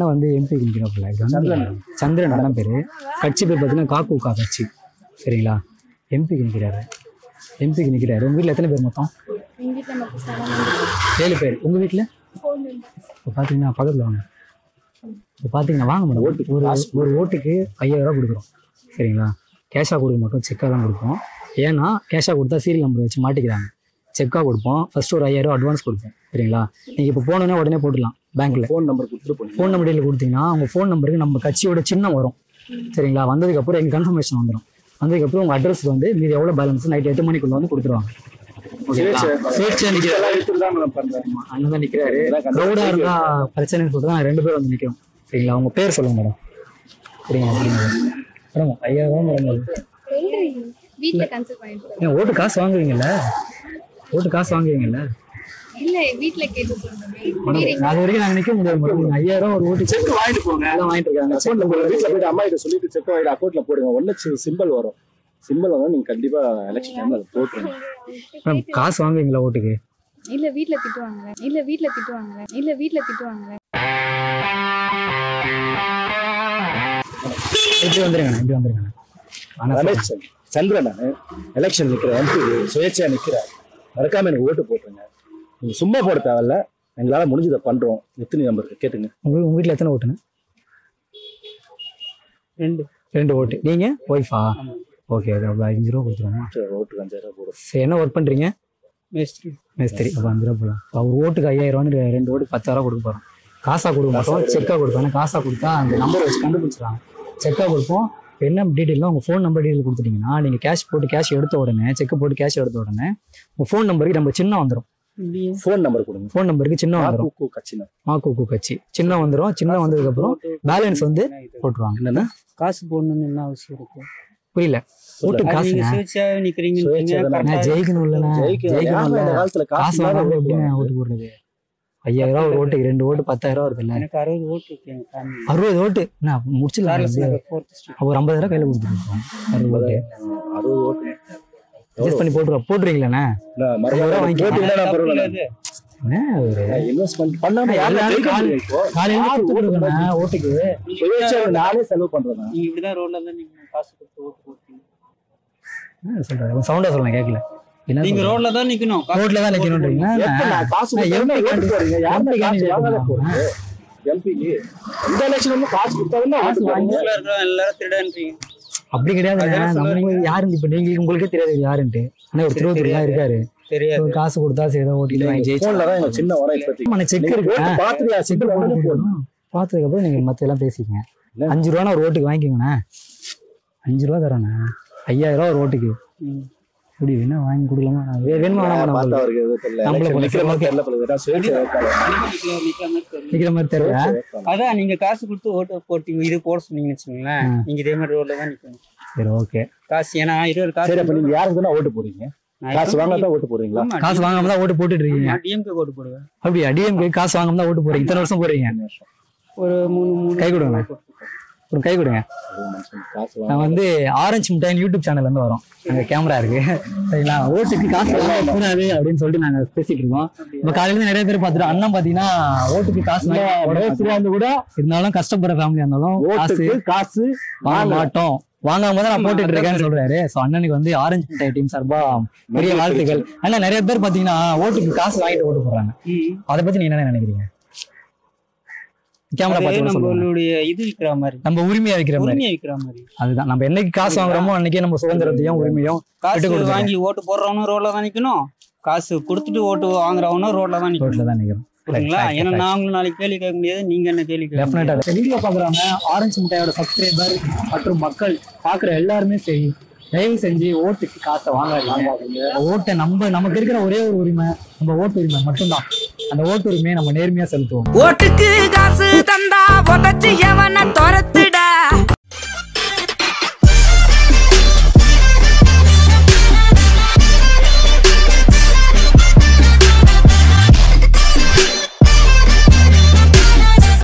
அண்ணன் வந்து எம்பி நிற்கிறாப்புல சந்திரன் அண்ணன் பேர். கட்சி பேர் பார்த்தீங்கன்னா காக்கூக்கா கட்சி. சரிங்களா? எம்பிக்கு நிற்கிறாரு. உங்கள் வீட்டில் எத்தனை பேர் மொத்தம்? 7 பேர். உங்கள் வீட்டில் இப்போ பார்த்தீங்கன்னா பக்கத்தில் வாங்க. இப்போ பார்த்தீங்கன்னா வாங்க மேடம். ஒரு ஓட்டுக்கு 5000 ரூபா கொடுக்குறோம். சரிங்களா? கேஷாக கொடுக்க மாட்டோம், செக்காக தான் கொடுப்போம். ஏன்னா கேஷாக கொடுத்தா சீரியல் நம்பர் வச்சு மாட்டிக்கிறாங்க. செக்காக கொடுப்போம். ஃபர்ஸ்ட் ஒரு 5000 ரூபா அட்வான்ஸ் கொடுப்போம். சரிங்களா? நீங்கள் இப்போ போனோன்னே உடனே போட்டுடலாம். பேங்க்கில் ஃபோன் நம்பர் கொடுத்தீங்கன்னா உங்கள் ஃபோன் நம்பருக்கு நம்ம கட்சியோட சின்னம் வரும். சரிங்களா? வந்ததுக்கப்புறம் எங்கள் கன்ஃபர்மேஷன் வந்துடும். வந்ததுக்கப்புறம் உங்கள் அட்ரஸ்க்கு வந்து மீது எவ்வளோ பேலன்ஸ் நைட் 8 மணிக்குள்ளே வந்து கொடுத்துருவாங்க. அண்ணன் தான் நிற்கிறாரு. க்ரௌடாக இருந்தால் பிரச்சனைன்னு சொல்லிட்டு தான் 2 பேர் வந்து நிற்கிறோம். சரிங்களா? உங்கள் பேர் சொல்லுங்க மேடம். சரிங்க மேடம் 5000 ரூபா மேடம். ஓட்டு காசு வாங்குவீங்கல்ல? இல்ல வீட்ல கேட்டு சொல்றேன். அது வரைக்கும் நாங்க நிக்க முடியாது மேடம். 5000 ரூபா ஒரு ஓட்டு செக் வாங்கிட்டு போங்க. எல்லாம் வாங்கிட்டு இருக்காங்க. அக்கௌண்ட்ல போடுங்க. வீட்டுல போயிட்டு அம்மா கிட்ட சொல்லிட்டு செக் வாங்கிட்டு அக்கௌண்ட்ல போடுங்க. ஒன்னு சிம்பிள் வரும். சிம்பிள் வந்து நீங்க கண்டிப்பா எலெக்ஷன் டைம்ல அதை போட்டுருங்க. மேம் காசு வாங்குவீங்களா ஓட்டுக்கு? இல்ல வீட்ல திட்டுவாங்க. இப்படி வந்துருங்க. ரமேஷ் சந்திரன் எலெக்ஷன் நிக்கிற எம்பி சுயேட்சையா நிக்கிறார். மறக்காம எனக்கு ஓட்டு போட்டுருங்க. நீங்க சும்மா போட தேவையில்ல. எங்களால முடிஞ்சதை பண்றோம். எத்தனை நம்பர் கேட்டுங்க. உங்க வீட்டுல எத்தனை ஓட்டுன்னு? 2 ஓட்டு. நீங்க ஒய்ஃபா? ஓகே. அப்போ 5 ரூபா கொடுத்துருவோமா? ஓட்டுக்கு 5000 ரூபா போடும். சரி, என்ன ஒர்க் பண்றீங்க? மேஸ்திரி. அப்போ 5 ரூபா போடலாம். ஒரு ஓட்டுக்கு 5000 ரூபான்னு 2 ஓட்டுக்கு 10,000 ரூபா கொடுக்க போறோம். காசா கொடுக்க மாட்டோம், செக்கா கொடுப்போம். ஏன்னா காசா கொடுத்தா அந்த நம்பர் வச்சு கண்டுபிடிச்சிடலாம். செக்கா கொடுப்போம். என்ன டீட்டெயிலாம் உங்கள் ஃபோன் நம்பர் டீட்டெயில் கொடுத்துட்டீங்கன்னா நீங்கள் கேஷ் எடுத்த உடனே செக்கு போட்டு கேஷ் எடுத்த உடனே உங்கள் ஃபோன் நம்பருக்கு நம்ம சின்னம் வந்துடும். ஃபோன் நம்பர் கொடுங்க. ஃபோன் நம்பருக்கு சின்னம் வந்துடும். மாக்கூக்கு கட்சி சின்னம் வந்துடும். சின்னம் வந்ததுக்கப்புறம் பேலன்ஸ் வந்து போட்டுருவாங்க. என்னன்னா காசு போடணும்னு என்ன அவசியம் இருக்கு? புரியல. ஓட்டு காசு ஜெயிக்கணும் இல்லைன்னா காசு வாங்க எப்படின்னு ஓட்டு போடுறது? 5000 ரூபா ஒரு ஓட்டுக்கு 2 ஓட்டு 10,000 ரூபா வருது. எனக்கு 60 ஓட்டு இருக்கு. 60 ஓட்டு நான் முடிச்சிடலாம். ஒரு 50,000 ரூபா கையில கொடுத்துருக்கோம். 60 ஓட்டு அட்ஜஸ்ட் பண்ணி போட்டுருவீங்களாண்ணே? ஓட்டுக்கு நானே செலவு பண்றேன். நீங்க இப்படிதான் ரோட்ல தான் நீங்க காசு கொடுத்து ஓட்டு போட்டீங்க சொல்றேன். சவுண்டா சொல்லுங்க கேட்கல. நீங்க ரோட்ல தான் நிக்கணும். ரோட்ல தான் நிக்கணும்ன்றீங்கன்னா அப்படி கிடையாது. நம்ம யாருன்னு இப்ப நீங்க உங்களுக்கே தெரியாது யாருன்ட்டு. ஆனா ஒரு திருவத்தூர்லாம் இருக்காரு. காசு கொடுத்தா சரி ஓட்டு செக் இருக்கு. பாத்ததுக்கு அப்புறம் நீங்க மத்த எல்லாம் பேசிக்கங்க. 5 ரூபா ஒரு ஓட்டுக்கு வாங்கிக்கோங்கண்ணா. 5 ரூபா தரேண்ணா. 5000 ரூபா ஒரு ஓட்டுக்கு. இப்படி வேணா வாங்கி கொடுக்கலாமா? வேணுமா நிக்கிற மாதிரி தெரியல. அதான் நீங்க காசு கொடுத்து ஓட்டு போட்டீங்க. இது போட சொன்னீங்கன்னு வச்சுக்கோங்களேன். நீங்க இதே மாதிரி ரோட்ல தான் நிக்கணும். சரி ஓகே. காசு ஏன்னா 20 காசு. சரி, அப்ப நீங்க யாருக்கு தான் ஓட்டு போடுறீங்க? காசு வாங்காம தான் ஓட்டு போடுறீங்களா? காசு வாங்காம தான் ஓட்டு போட்டுட்டு இருக்கீங்க. டிஎம்கே ஓட்டு போடுவேன். அப்படியா? டிஎம்கே காசு வாங்காம தான் ஓட்டு போடுறீங்க. இத்தனை வருஷம் போடுறீங்க. ஒரு 3 கை கொடுங்க. ஒரு கை கொடுங்க. நான் வந்து ஆரஞ்சு மிட்டாயின் யூடியூப் சேனல்ல இருந்து வரோம். அங்க கேமரா இருக்கு. சரிங்களா? ஓட்டுக்கு காசு கூடாது அப்படின்னு சொல்லிட்டு நாங்க பேசிட்டு இருக்கோம். இப்ப காலையில இருந்து நிறைய பேர் பார்த்துட்டோம். அண்ணன் பாத்தீங்கன்னா ஓட்டுக்கு காசு கூட இருந்தாலும் கஷ்டப்படுற ஃபேமிலியா இருந்தாலும் காசு வாங்க மாட்டோம், வாங்காம தான் நான் போட்டுட்டு இருக்கேன்னு சொல்றாரு. சோ அண்ணனுக்கு வந்து ஆரஞ்சு மிட்டாய் டீம் சார்பா பெரிய வாழ்த்துக்கள். ஆனா நிறைய பேர் பாத்தீங்கன்னா ஓட்டுக்கு காசு வாங்கிட்டு ஓட்டு போடுறாங்க. அதை பத்தி நீங்க என்ன நினைக்கிறீங்க? நம்மளுடைய இது விக்கிற மாதிரி, நம்ம உரிமையா விக்கிற மாதிரி. அதுதான் நம்ம என்னைக்கு காசு வாங்குறோமோ அன்னைக்கே நம்ம சுதந்திரத்தையும் உரிமையும் காசு வாங்கி ஓட்டு போடுறவனும் ரோட்ல தான் நிக்கணும். காசு கொடுத்துட்டு ஓட்டு வாங்குறவனும் ரோட்ல தான் நிக்கணும். ஏன்னா நாங்களும் நாளைக்கு கேள்வி கேட்க முடியாது. நீங்க என்ன கேள்வி கேட்க? வீடியோ பாக்குறாங்க ஆரஞ்சு மிட்டாயோட சப்ஸ்கிரைபர் மற்றும் மக்கள் பாக்குற எல்லாருமே சரி, தயவு செஞ்சு ஓட்டுக்கு காசை வாங்காதீங்க. ஓட்டை நமக்கு இருக்கிற ஒரே ஒரு உரிமை நம்ம ஓட்டு உரிமை மட்டும்தான். அந்த ஓட்டு உரிமையை நம்ம நேர்மையா செலுத்துவோம். ஓட்டுக்கு காசு தந்தா